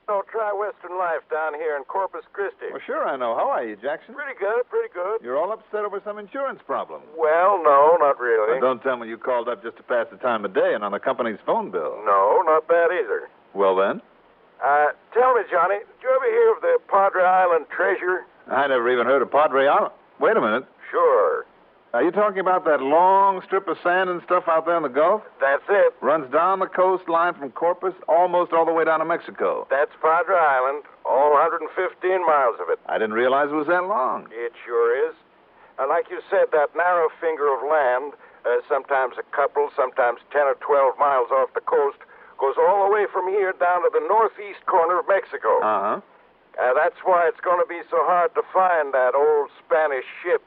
No, try Western Life down here in Corpus Christi. Well, sure I know. How are you, Jackson? Pretty good, pretty good. You're all upset over some insurance problem. Well, no, not really. Well, don't tell me you called up just to pass the time of day and on the company's phone bill. No, not that either. Well, then? Tell me, Johnny, did you ever hear of the Padre Island treasure? I never even heard of Padre Island. Wait a minute. Sure. Are you talking about that long strip of sand and stuff out there in the Gulf? That's it. Runs down the coastline from Corpus almost all the way down to Mexico. That's Padre Island, all 115 miles of it. I didn't realize it was that long. It sure is. Like you said, that narrow finger of land, sometimes a couple, sometimes 10 or 12 miles off the coast, goes all the way from here down to the northeast corner of Mexico. Uh-huh. That's why it's going to be so hard to find that old Spanish ship,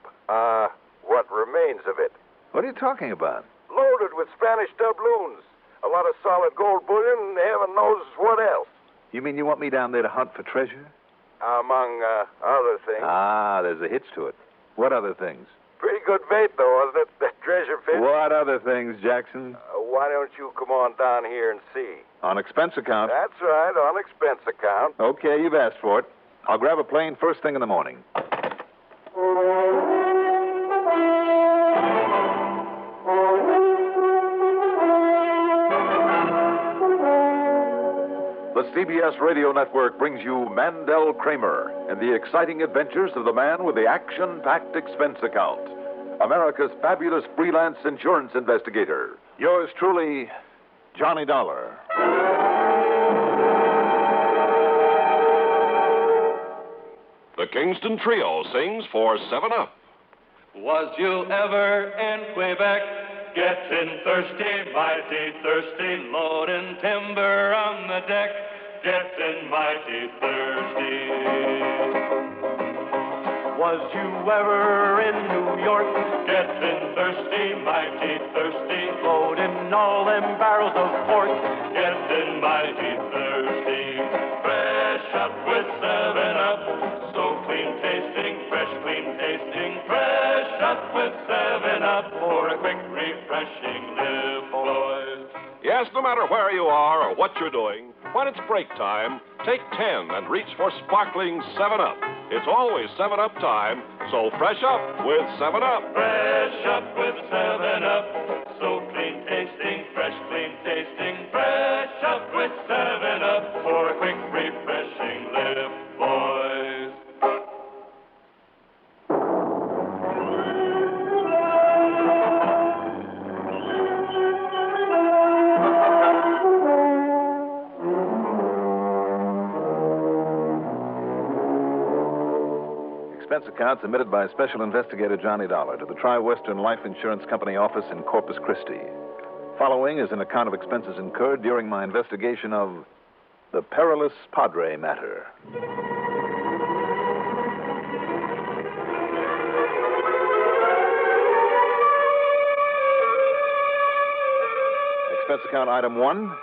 what remains of it. What are you talking about? Loaded with Spanish doubloons. A lot of solid gold bullion and heaven knows what else. You mean you want me down there to hunt for treasure? Among other things. Ah, there's a hitch to it. What other things? Pretty good bait, though, wasn't it? That treasure fish. What other things, Jackson? Why don't you come on down here and see? On expense account. That's right, on expense account. Okay, you've asked for it. I'll grab a plane first thing in the morning. The CBS Radio Network brings you Mandel Kramer and the exciting adventures of the man with the action-packed expense account, America's fabulous freelance insurance investigator. Yours truly, Johnny Dollar. The Kingston Trio sings for 7-Up. Was you ever in Quebec? Getting thirsty, mighty thirsty, loading timber on the deck, getting mighty thirsty. Was you ever in New York? Getting thirsty, mighty thirsty, loading all them barrels of pork, getting mighty thirsty. Fresh up with 7-Up, so clean tasting, fresh clean tasting, fresh up with 7-Up for a quick refreshing lift, boys. Yes, no matter where you are or what you're doing, when it's break time, take 10 and reach for sparkling 7-Up. It's always 7-Up time, so fresh up with 7-Up. Fresh up with 7-Up, so clean tasting, fresh clean tasting, fresh up with 7-Up for a quick refreshing lift, boys. Expense account submitted by Special Investigator Johnny Dollar to the Tri-Western Life Insurance Company office in Corpus Christi. Following is an account of expenses incurred during my investigation of the Perilous Padre matter. Expense account item 1,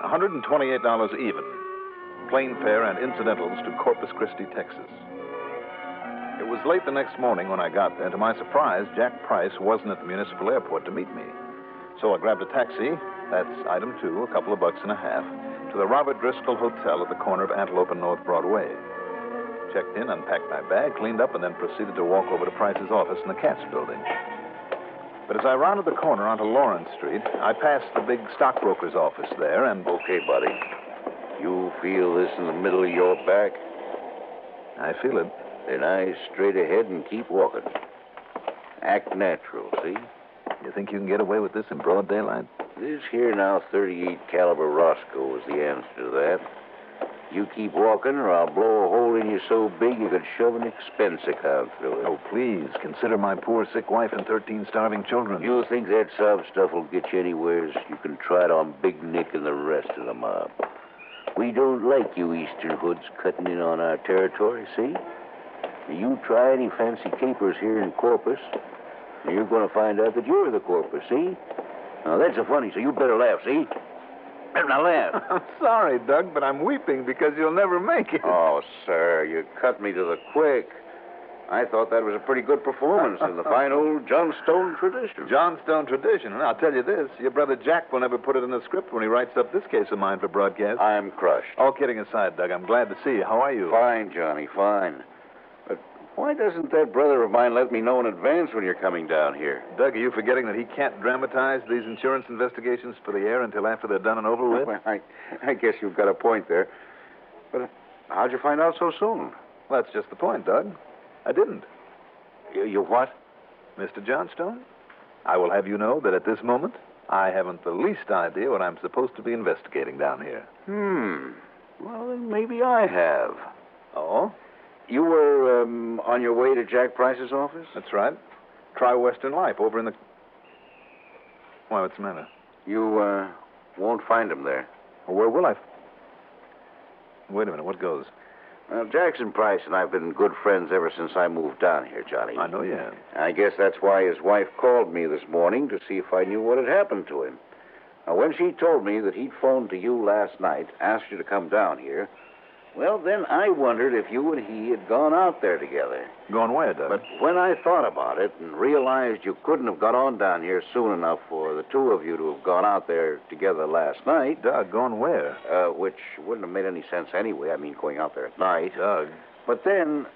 $128 even. Plane fare and incidentals to Corpus Christi, Texas. It was late the next morning when I got there, and to my surprise, Jack Price wasn't at the municipal airport to meet me. So I grabbed a taxi, that's item 2, a couple of bucks and a half, to the Robert Driscoll Hotel at the corner of Antelope and North Broadway. Checked in, unpacked my bag, cleaned up, and then proceeded to walk over to Price's office in the Katz building. But as I rounded the corner onto Lawrence Street, I passed the big stockbroker's office there, and... Okay, buddy. You feel this in the middle of your back? I feel it. Then eyes straight ahead and keep walking. Act natural, see? You think you can get away with this in broad daylight? This here now 38 caliber Roscoe is the answer to that. You keep walking or I'll blow a hole in you so big you could shove an expense account through it. Oh, please, consider my poor sick wife and 13 starving children. You think that sob stuff will get you anywheres? You can try it on Big Nick and the rest of the mob. We don't like you Eastern hoods cutting in on our territory, see? You try any fancy capers here in Corpus, and you're going to find out that you're the Corpus, see? Now, that's a funny, so you better laugh, see? Better not laugh. I'm sorry, Doug, but I'm weeping because you'll never make it. Oh, sir, you cut me to the quick. I thought that was a pretty good performance in the fine old Johnstone tradition. Johnstone tradition. And I'll tell you this, your brother Jack will never put it in the script when he writes up this case of mine for broadcast. I'm crushed. All kidding aside, Doug, I'm glad to see you. How are you? Fine, Johnny, fine. But why doesn't that brother of mine let me know in advance when you're coming down here? Doug, are you forgetting that he can't dramatize these insurance investigations for the air until after they're done and over with? Well, I guess you've got a point there. But how'd you find out so soon? Well, that's just the point, Doug. I didn't. You what? Mr. Johnstone, I will have you know that at this moment, I haven't the least idea what I'm supposed to be investigating down here. Well, then maybe I have. Oh? You were on your way to Jack Price's office? That's right. Try Western Life over in the... Why, what's the matter? You won't find him there. Well, where will I... Wait a minute, what goes? Well, Jackson Price and I have been good friends ever since I moved down here, Johnny. I know you have. I guess that's why his wife called me this morning to see if I knew what had happened to him. Now, when she told me that he'd phoned to you last night, asked you to come down here, well, then I wondered if you and he had gone out there together. Going where, Doug? But when I thought about it and realized you couldn't have got on down here soon enough for the two of you to have gone out there together last night... Doug, going where? Which wouldn't have made any sense anyway. I mean, going out there at night. Doug. But then,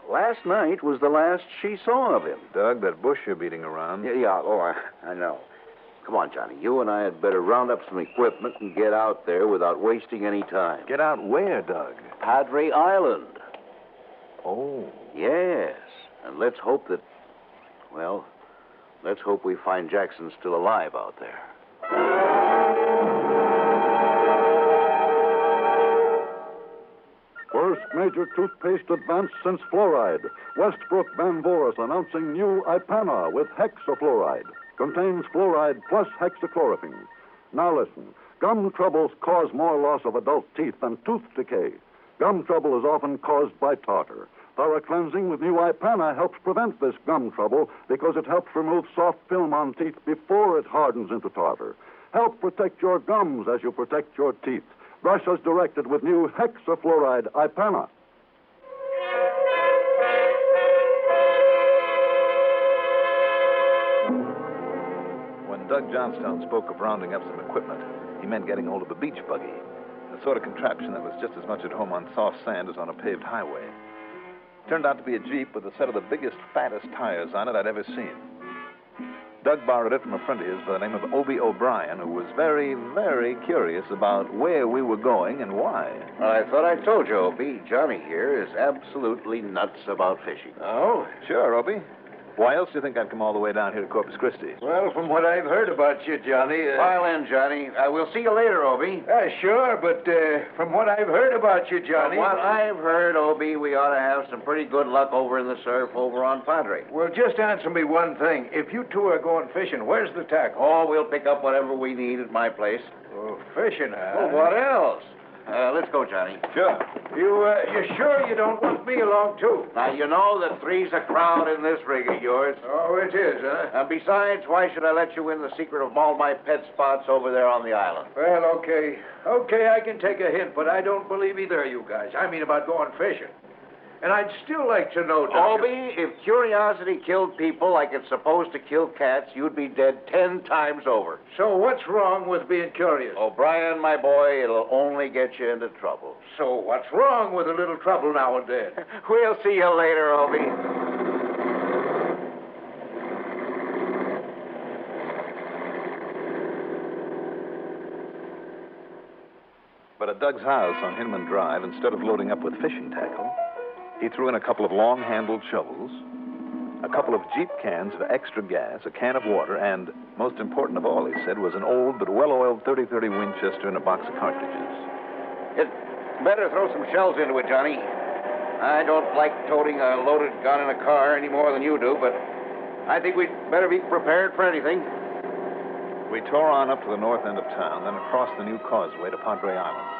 last night was the last she saw of him. Doug, that bush you're beating around. Yeah, I know. Come on, Johnny. You and I had better round up some equipment and get out there without wasting any time. Get out where, Doug? Padre Island. Oh. Yes. And let's hope that... Well, let's hope we find Jackson still alive out there. First major toothpaste advance since fluoride. Westbrook Banvoris announcing new Ipana with hexafluoride. Contains fluoride plus hexachlorophene. Now listen. Gum troubles cause more loss of adult teeth than tooth decay. Gum trouble is often caused by tartar. Thorough cleansing with new Ipana helps prevent this gum trouble because it helps remove soft film on teeth before it hardens into tartar. Help protect your gums as you protect your teeth. Brush as directed with new hexafluoride Ipana. When Doug Johnstone spoke of rounding up some equipment, he meant getting hold of a beach buggy, the sort of contraption that was just as much at home on soft sand as on a paved highway. Turned out to be a Jeep with a set of the biggest, fattest tires on it I'd ever seen. Doug borrowed it from a friend of his by the name of Obie O'Brien, who was very, very curious about where we were going and why. Well, I thought I told you, Obie. Johnny here is absolutely nuts about fishing. Oh? Sure, Obie. Why else do you think I'd come all the way down here to Corpus Christi? Well, from what I've heard about you, Johnny... File in, Johnny. We'll see you later, Obie. Sure, but from what I've heard about you, Johnny... From what I've heard, Obie, we ought to have some pretty good luck over in the surf over on Padre. Well, just answer me one thing. If you two are going fishing, where's the tackle? Oh, we'll pick up whatever we need at my place. Oh, fishing, huh? Well, what else? Let's go, Johnny. Sure. You sure you don't want me along, too? Now, you know that three's a crowd in this rig of yours. Oh, it is, huh? And besides, why should I let you in the secret of all my pet spots over there on the island? Well, okay. Okay, I can take a hint, but I don't believe either of you guys. I mean about going fishing. And I'd still like to know, Doctor... Obie, if curiosity killed people like it's supposed to kill cats, you'd be dead 10 times over. So what's wrong with being curious? O'Brien, my boy, it'll only get you into trouble. So what's wrong with a little trouble now and then? We'll see you later, Obie. But at Doug's house on Hinman Drive, instead of loading up with fishing tackle, he threw in a couple of long-handled shovels, a couple of Jeep cans of extra gas, a can of water, and, most important of all, he said, was an old but well-oiled 30-30 Winchester and a box of cartridges. You'd better throw some shells into it, Johnny. I don't like toting a loaded gun in a car any more than you do, but I think we'd better be prepared for anything. We tore on up to the north end of town, then across the new causeway to Padre Island,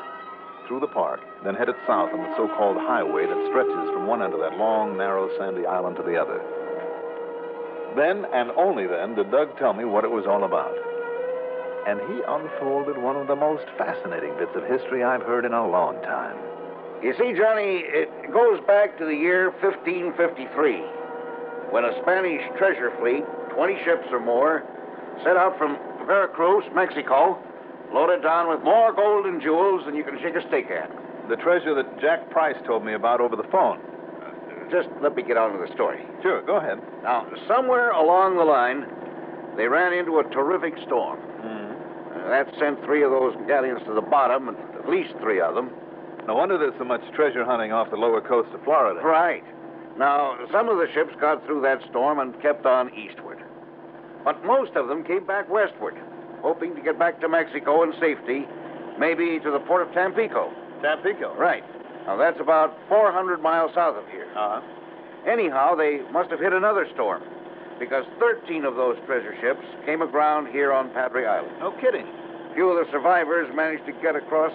through the park, then headed south on the so-called highway that stretches from one end of that long, narrow, sandy island to the other. Then, and only then, did Doug tell me what it was all about. And he unfolded one of the most fascinating bits of history I've heard in a long time. You see, Johnny, it goes back to the year 1553, when a Spanish treasure fleet, 20 ships or more, set out from Veracruz, Mexico, loaded down with more gold and jewels than you can shake a stick at. The treasure that Jack Price told me about over the phone. Just let me get on with the story. Sure, go ahead. Now, somewhere along the line, they ran into a terrific storm. That sent 3 of those galleons to the bottom, at least 3 of them. No wonder there's so much treasure hunting off the lower coast of Florida. Right. Now, some of the ships got through that storm and kept on eastward. But most of them came back westward, hoping to get back to Mexico in safety, maybe to the port of Tampico. Tampico? Right. Now, that's about 400 miles south of here. Uh-huh. Anyhow, they must have hit another storm, because 13 of those treasure ships came aground here on Padre Island. No kidding. Few of the survivors managed to get across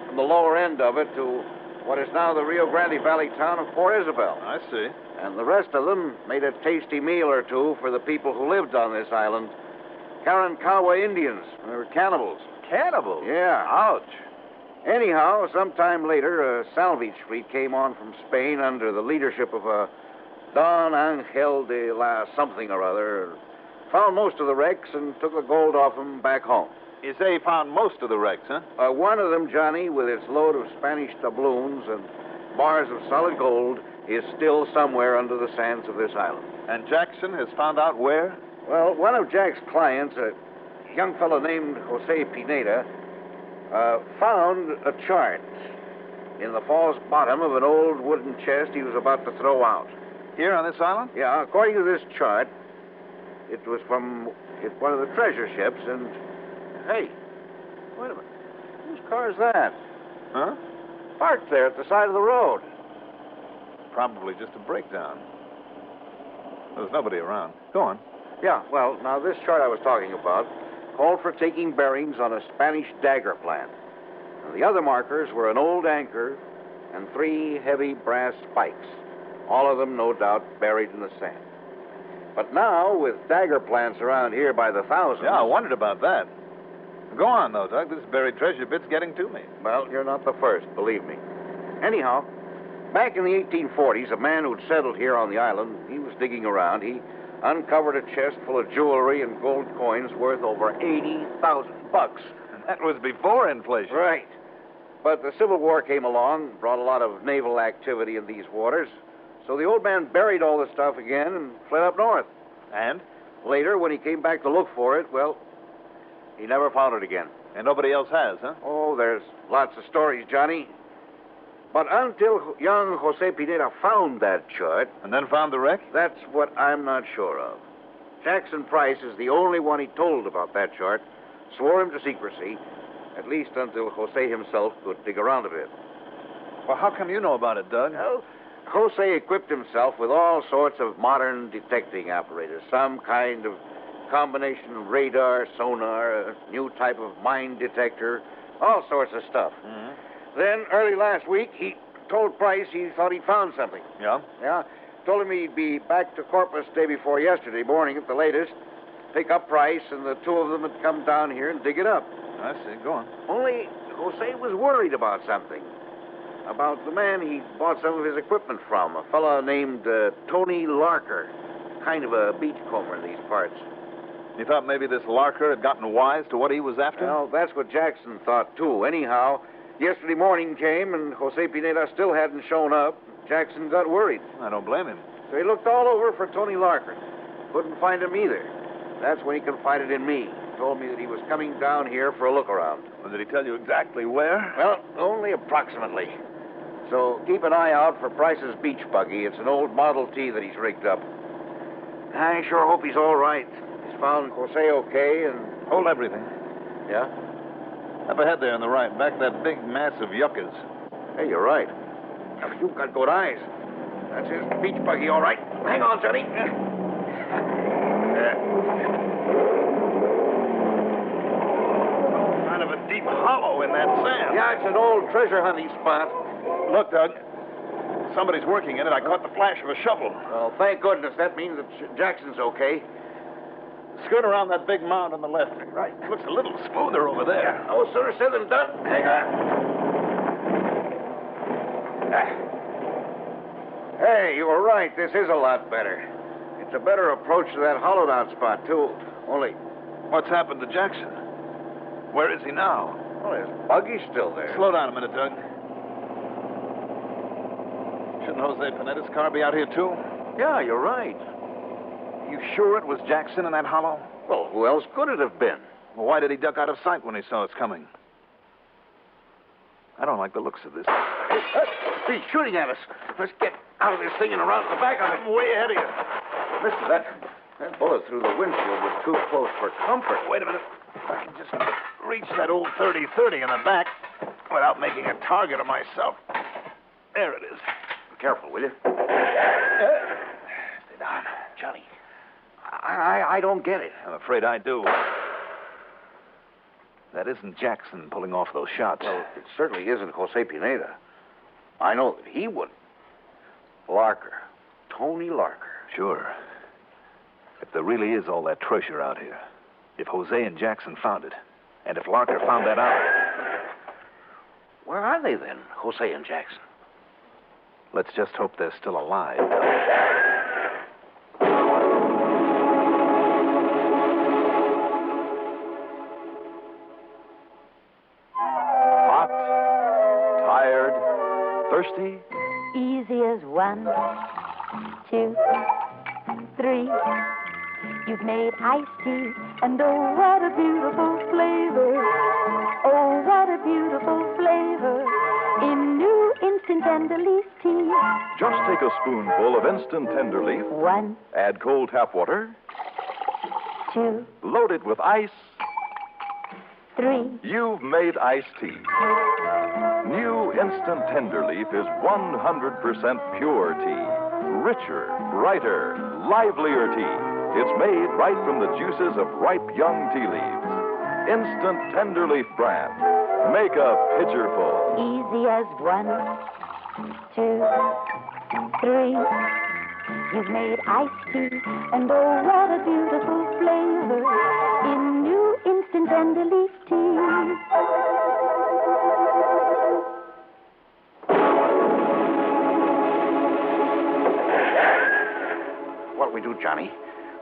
from the lower end of it to what is now the Rio Grande Valley town of Port Isabel. I see. And the rest of them made a tasty meal or two for the people who lived on this island. Karankawa Indians. They were cannibals. Cannibals? Yeah. Ouch. Anyhow, sometime later, a salvage fleet came on from Spain under the leadership of a Don Angel de la something or other, found most of the wrecks and took the gold off them back home. You say he found most of the wrecks, huh? One of them, Johnny, with its load of Spanish doubloons and bars of solid gold, is still somewhere under the sands of this island. And Jackson has found out where? Well, one of Jack's clients, a young fellow named Jose Pineda, found a chart in the false bottom of an old wooden chest he was about to throw out. Here on this island? Yeah, according to this chart, it was from one of the treasure ships, and... Hey, wait a minute. Whose car is that? Huh? Parked there at the side of the road. Probably just a breakdown. There's nobody around. Go on. Yeah, well, now this chart I was talking about called for taking bearings on a Spanish dagger plant. And the other markers were an old anchor and 3 heavy brass spikes. All of them, no doubt, buried in the sand. But now, with dagger plants around here by the thousands... Yeah, I wondered about that. Go on, though, Doug. This buried treasure bit's getting to me. Well, you're not the first, believe me. Anyhow, back in the 1840s, a man who'd settled here on the island, he was digging around. He uncovered a chest full of jewelry and gold coins worth over $80,000. And that was before inflation. Right. But the Civil War came along, brought a lot of naval activity in these waters. So the old man buried all the stuff again and fled up north. And? Later, when he came back to look for it, well, he never found it again. And nobody else has, huh? Oh, there's lots of stories, Johnny. But until young Jose Pineda found that chart... And then found the wreck? That's what I'm not sure of. Jackson Price is the only one he told about that chart, swore him to secrecy, at least until Jose himself could dig around a bit. Well, how come you know about it, Doug? Well, Jose equipped himself with all sorts of modern detecting apparatus, some kind of combination of radar, sonar, a new type of mine detector, all sorts of stuff. Mm-hmm. Then, early last week, he told Price he thought he'd found something. Yeah? Yeah. Told him he'd be back to Corpus day before yesterday morning at the latest, pick up Price, and the 2 of them would come down here and dig it up. I see. Go on. Only Jose was worried about something. About the man he bought some of his equipment from, a fellow named Tony Larker, kind of a beachcomber in these parts. You thought maybe this Larker had gotten wise to what he was after? Well, that's what Jackson thought, too. Anyhow, yesterday morning came, and Jose Pineda still hadn't shown up. Jackson got worried. I don't blame him. So he looked all over for Tony Larker. Couldn't find him either. That's when he confided in me. Told me that he was coming down here for a look around. Well, did he tell you exactly where? Well, only approximately. So keep an eye out for Price's beach buggy. It's an old Model T that he's rigged up. I sure hope he's all right. He's found Jose okay and... Hold everything. Yeah? Up ahead there on the right, back that big mass of yuccas. Hey, you're right. Now, you've got good eyes. That's his beach buggy, all right. Hang on, Johnny. Kind of a deep hollow in that sand. Yeah, it's an old treasure hunting spot. Look, Doug. Somebody's working in it. I caught the flash of a shovel. Well, thank goodness. That means that Jackson's okay. Skirt around that big mound on the left. Right. It looks a little smoother over there. No sooner said than done. Hang on. Hey, you were right. This is a lot better. It's a better approach to that hollowed-out spot, too. Only, What's happened to Jackson? Where is he now? well, his buggy's still there. Slow down a minute, Doug. Shouldn't Jose Pineda's car be out here, too? Yeah, you're right. You sure it was Jackson in that hollow? Well, who else could it have been? Well, why did he duck out of sight when he saw us coming? I don't like the looks of this. He's shooting at us. Let's get out of this thing and around to the back of it. I'm way ahead of you. Listen, that bullet through the windshield was too close for comfort. Wait a minute. I can just reach that old 30-30 in the back without making a target of myself. There it is. Be careful, will you? Stay down. Johnny, I don't get it. I'm afraid I do. That isn't Jackson pulling off those shots. Well, it certainly isn't Jose Pineda. I know that he wouldn't. Larker. Tony Larker. Sure. If there really is all that treasure out here, if Jose and Jackson found it, and if Larker found that out, Where are they then, Jose and Jackson? let's just hope they're still alive. Hot, tired, thirsty. Easy as 1, 2, 3. You've made iced tea, and oh, what a beautiful flavor. Oh, what a beautiful flavor in new instant tender leaf tea. Just take a spoonful of instant tender leaf, 1, add cold tap water, 2, load it with ice. 3. You've made iced tea. New instant tender leaf is 100% pure tea. Richer, brighter, livelier tea. It's made right from the juices of ripe young tea leaves. Instant tender leaf brand. Make a pitcher full. Easy as 1, 2, 3. You've made iced tea, and oh, what a beautiful flavor in new instant tender leaf tea. What'll we do, Johnny?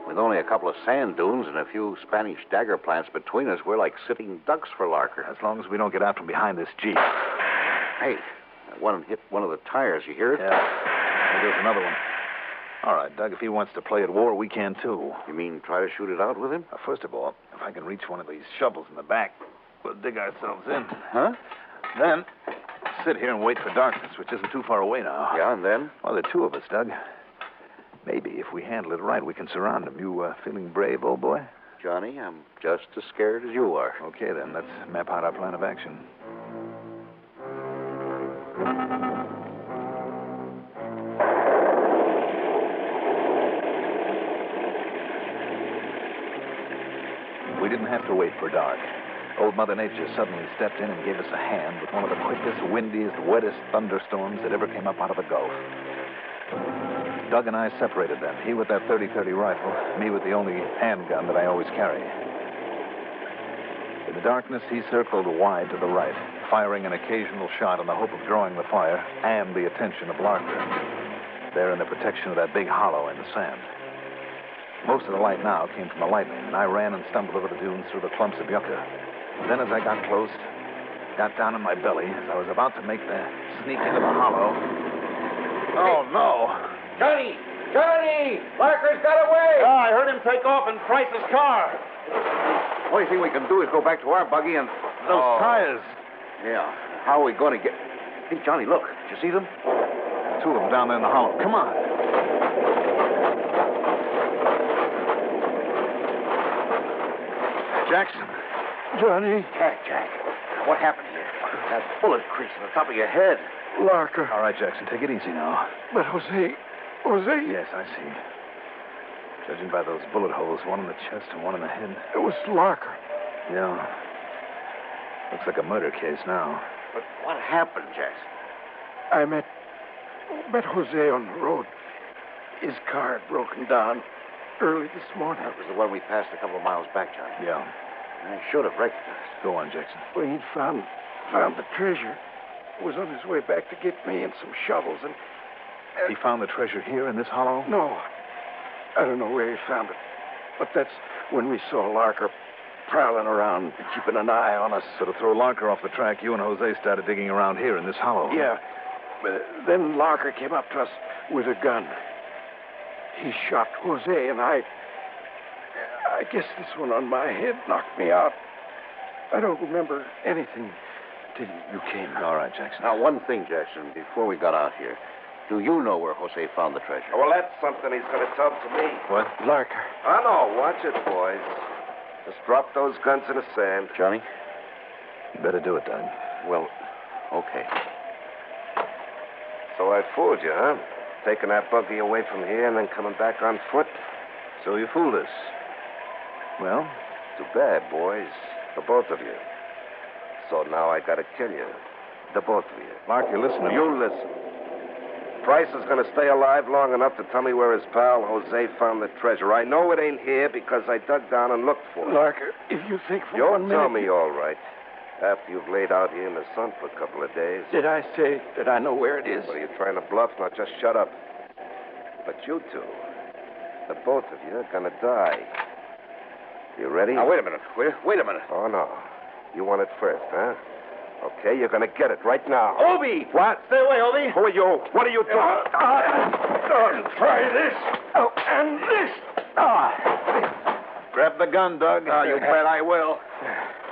With only a couple of sand dunes and a few Spanish dagger plants between us, we're like sitting ducks for Larker. As long as we don't get out from behind this Jeep. Hey, that one hit one of the tires. You hear it? Yeah. There goes another one. All right, Doug, if he wants to play at war, we can too. You mean try to shoot it out with him? First of all, if I can reach one of these shovels in the back, we'll dig ourselves in. Huh? Then, sit here and wait for darkness, which isn't too far away now. Yeah, and then? Well, there are two of us, Doug. Maybe if we handle it right, we can surround him. You feeling brave, old boy? Johnny, I'm just as scared as you are. Okay, then. Let's map out our plan of action. We didn't have to wait for dark. Old Mother Nature suddenly stepped in and gave us a hand with one of the quickest, windiest, wettest thunderstorms that ever came up out of the Gulf. Doug and I separated them, he with that 30-30 rifle, me with the only handgun that I always carry. In the darkness, he circled wide to the right, firing an occasional shot in the hope of drawing the fire and the attention of Larker, there in the protection of that big hollow in the sand. Most of the light now came from the lightning, and I ran and stumbled over the dunes through the clumps of yucca. Then as I got close, got down on my belly, as I was about to make the sneak into the hollow. Oh, no. Johnny! Johnny! Larker's got away! I heard him take off in Price's car. Only thing we can do is go back to our buggy and... Those tires. Yeah. How are we going to get... Hey, Johnny, look. Did you see them? Two of them down there in the hollow. Come on. Jackson. Johnny. Jack. What happened here? That bullet crease on the top of your head. Larker. All right, Jackson, take it easy now. But Jose... Yes, I see. Judging by those bullet holes, one in the chest and one in the head. It was Larker. Yeah. Looks like a murder case now. But what happened, Jackson? I met Jose on the road. His car had broken down early this morning. That was the one we passed a couple of miles back, Johnny. Yeah. I should have recognized. Go on, Jackson. Well, he'd found the treasure. was on his way back to get me and some shovels, and... He found the treasure here in this hollow? No. I don't know where he found it. But that's when we saw Larker prowling around, keeping an eye on us. So to throw Larker off the track, you and Jose started digging around here in this hollow. Yeah. But then Larker came up to us with a gun. He shot Jose, and I guess this one on my head knocked me out. I don't remember anything till you came. All right, Jackson. Now, one thing, Jackson, before we got out here. Do you know where Jose found the treasure? Well, that's something he's going to tell to me. What? Larker. I know. Watch it, boys. Just drop those guns in the sand. Johnny? You better do it, Doug. Well, okay. So I fooled you, huh? Taking that buggy away from here and then coming back on foot? So you fooled us. Well? Too bad, boys. The both of you. So now I gotta kill you. The both of you. Mark, you listen to me. You listen. Price is gonna stay alive long enough to tell me where his pal Jose found the treasure. I know it ain't here because I dug down and looked for it. Larker, if you think for You'll 1 minute... tell me all right. After you've laid out here in the sun for a couple of days. Did I say that I know where it is? What are you trying to bluff? Now just shut up. But you two, the both of you, are gonna die. You ready? Now, wait a minute. Wait a minute. Oh, no. You want it first, huh? Okay, you're gonna get it right now. Obi! What? Stay away, Obi. Who are you? What are you doing? Try this. Oh, and this. Grab the gun, Doug. Oh, you bet I will.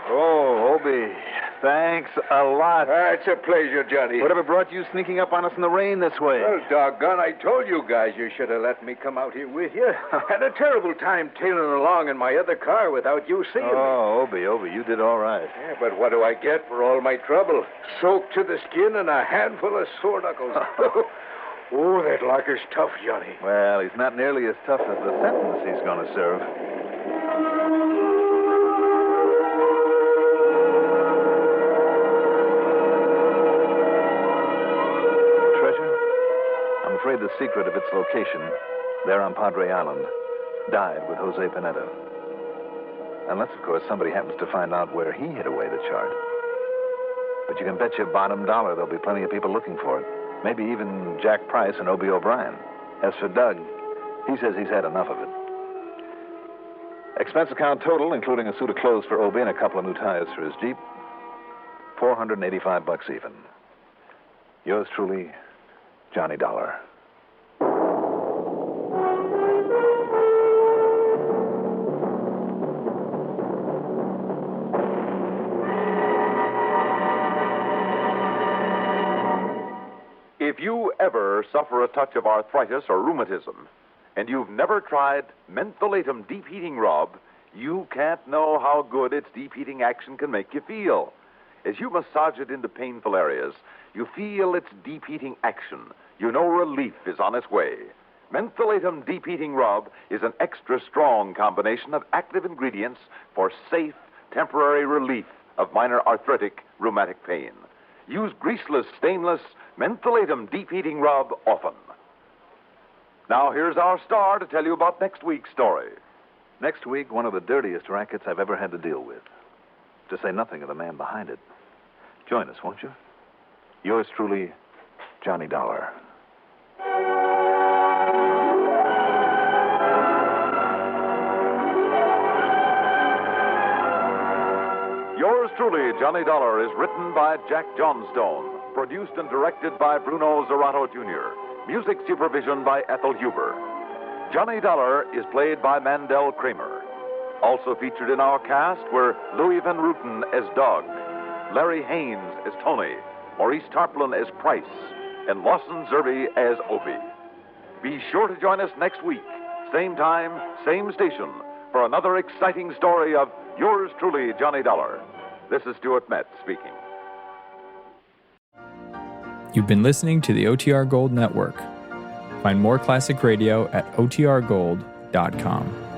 Oh, Obi. Thanks a lot. It's a pleasure, Johnny. Whatever brought you sneaking up on us in the rain this way? Well, doggone, I told you guys you should have let me come out here with you. Had a terrible time tailing along in my other car without you seeing me. Oh, Obi, you did all right. Yeah, but what do I get for all my trouble? Soaked to the skin and a handful of sore knuckles. Oh, that Larker's tough, Johnny. Well, he's not nearly as tough as the sentence he's going to serve. I'm afraid the secret of its location, there on Padre Island, died with Jose Pineda. Unless, of course, somebody happens to find out where he hid away the chart. But you can bet your bottom dollar there'll be plenty of people looking for it. Maybe even Jack Price and Obie O'Brien. As for Doug, he says he's had enough of it. Expense account total, including a suit of clothes for Obie and a couple of new tires for his Jeep, $485 even. Yours truly, Johnny Dollar. If you ever suffer a touch of arthritis or rheumatism, and you've never tried mentholatum deep heating rub, you can't know how good its deep heating action can make you feel. As you massage it into painful areas, you feel its deep heating action. You know relief is on its way. Mentholatum deep heating rub is an extra strong combination of active ingredients for safe, temporary relief of minor arthritic rheumatic pain. Use greaseless, stainless mentholatum deep heating rub often. Now here's our star to tell you about next week's story. Next week, one of the dirtiest rackets I've ever had to deal with. To say nothing of the man behind it. Join us, won't you? Yours truly, Johnny Dollar. Yours truly, Johnny Dollar, is written by Jack Johnstone, produced and directed by Bruno Zerato Jr., music supervision by Ethel Huber. Johnny Dollar is played by Mandel Kramer. Also featured in our cast were Louis Van Ruten as Doug, Larry Haynes as Tony, Maurice Tarplin as Price, and Lawson Zerby as Opie. Be sure to join us next week, same time, same station, for another exciting story of Yours truly, Johnny Dollar. This is Stuart Metz speaking. You've been listening to the OTR Gold Network. Find more classic radio at otrgold.com.